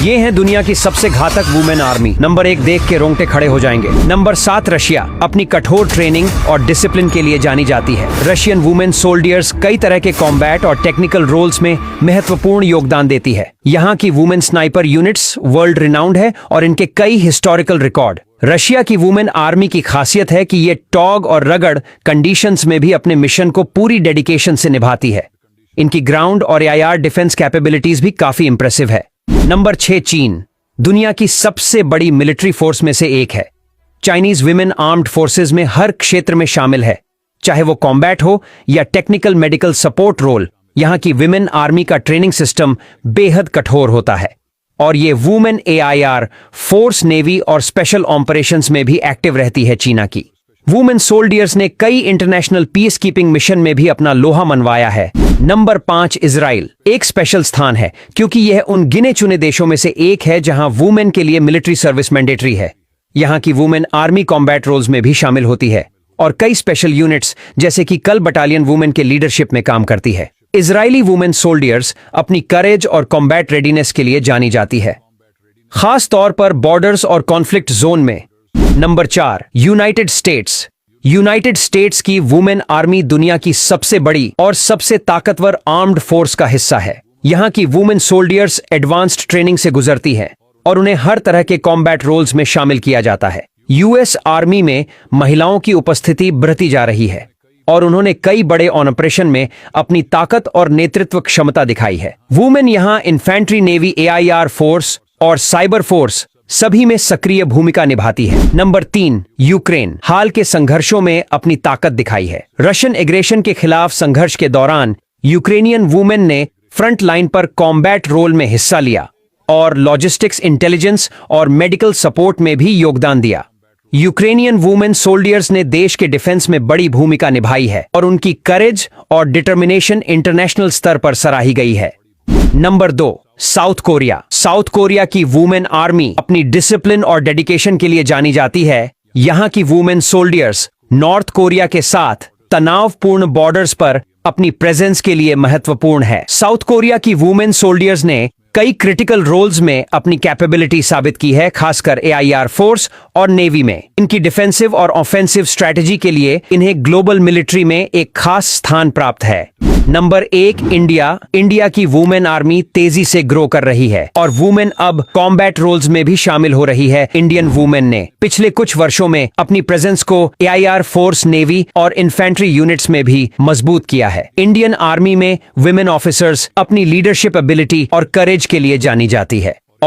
ये है दुनिया की सबसे घातक वुमेन आर्मी। नंबर 1 देख के रोंगटे खड़े हो जाएंगे। नंबर 7 रशिया अपनी कठोर ट्रेनिंग और डिसिप्लिन के लिए जानी जाती है। रशियन वुमेन सोल्डियर्स कई तरह के कॉम्बैट और टेक्निकल रोल्स में महत्वपूर्ण योगदान देती है। यहाँ की women sniper units world renowned है और इनके कई हिस्टोरिकल रिकॉर्ड। रशिया की वुमेन आर्मी की खासियत है कि ये टॉग और रगड़ कंडीशंस में भी अपने मिशन को पूरी डेडिकेशन से निभाती है। इनकी ग्राउंड और एआईआर डिफेंस कैपेबिलिटीज भी काफी इंप्रेसिव है। नंबर 6 चीन दुनिया की सबसे बड़ी मिलिट्री फोर्स में से एक है। चाइनीज विमेन आर्म्ड फोर्सेस में हर क्षेत्र में शामिल है, चाहे वो कॉम्बैट हो या टेक्निकल मेडिकल सपोर्ट रोल। यहाँ की विमेन आर्मी का ट्रेनिंग सिस्टम बेहद कठोर होता है और ये वुमेन एआईआर फोर्स नेवी और स्पेशल ऑपरेशंस में भी एक्टिव रहती है। चीना की वुमेन सोल्डियर्स ने कई इंटरनेशनल पीस कीपिंग मिशन में भी अपना लोहा मनवाया है। नंबर 5 इजराइल एक स्पेशल स्थान है क्योंकि यह उन गिने चुने देशों में से एक है जहां वुमेन के लिए मिलिट्री सर्विस मैंडेटरी है। यहां की वुमेन आर्मी कॉम्बैट रोल्स में भी शामिल होती है और कई स्पेशल यूनिट्स जैसे कि कल बटालियन वुमेन के लीडरशिप में काम करती है। इजरायली वुमेन सोल्डियर्स अपनी करेज और कॉम्बैट रेडीनेस के लिए जानी जाती है, खास तौर पर बॉर्डर्स और कॉन्फ्लिक्ट जोन में। Number 4 United states. United states की वुमेन आर्मी दुनिया की सबसे बड़ी और सबसे ताकतवर आर्म्ड फोर्स का हिस्सा है। यहाँ की वुमेन सोल्डियर्स एडवांस्ड ट्रेनिंग से गुजरती हैं और उन्हें हर तरह के कॉम्बैट रोल्स में शामिल किया जाता है। यूएस आर्मी में महिलाओं की उपस्थिति बढ़ती जा रही है और उन्होंने कई बड़े ऑपरेशन में अपनी ताकत और नेतृत्व क्षमता दिखाई है। वुमेन यहाँ इन्फेंट्री, नेवी, एआईआर फोर्स और साइबर फोर्स सभी में सक्रिय भूमिका निभाती है। नंबर 3 यूक्रेन हाल के संघर्षों में अपनी ताकत दिखाई है। रशियन एग्रेशन के खिलाफ संघर्ष के दौरान यूक्रेनियन वुमेन ने फ्रंट लाइन पर कॉम्बैट रोल में हिस्सा लिया और लॉजिस्टिक्स, इंटेलिजेंस और मेडिकल सपोर्ट में भी योगदान दिया। यूक्रेनियन वुमेन सोल्डियर्स ने देश के डिफेंस में बड़ी भूमिका निभाई है और उनकी करेज और डिटर्मिनेशन इंटरनेशनल स्तर पर सराही गई है। Number 2 south Korea. South Korea की वुमेन आर्मी अपनी डिसिप्लिन और डेडिकेशन के लिए जानी जाती है। यहाँ की वुमेन सोल्डियर्स नॉर्थ कोरिया के साथ तनावपूर्ण बॉर्डर्स पर अपनी प्रेजेंस के लिए महत्वपूर्ण है। साउथ कोरिया की वुमेन सोल्डियर्स ने कई क्रिटिकल रोल्स में अपनी कैपेबिलिटी साबित की है, खासकर एआईआर फोर्स और नेवी में। इनकी डिफेंसिव और ऑफेंसिव स्ट्रैटेजी के लिए इन्हें ग्लोबल मिलिट्री में एक खास स्थान प्राप्त है। Number 1 India. इंडिया की वुमेन आर्मी तेजी से ग्रो कर रही है और वुमेन अब कॉम्बैट रोल्स में भी शामिल हो रही है। इंडियन वुमेन ने पिछले कुछ वर्षों में अपनी प्रेजेंस को एआईआर फोर्स, नेवी और इन्फेंट्री यूनिट्स में भी मजबूत किया है। इंडियन आर्मी में वुमेन ऑफिसर्स अपनी लीडरशिप एबिलिटी और करेज के लिए जानी जाती है।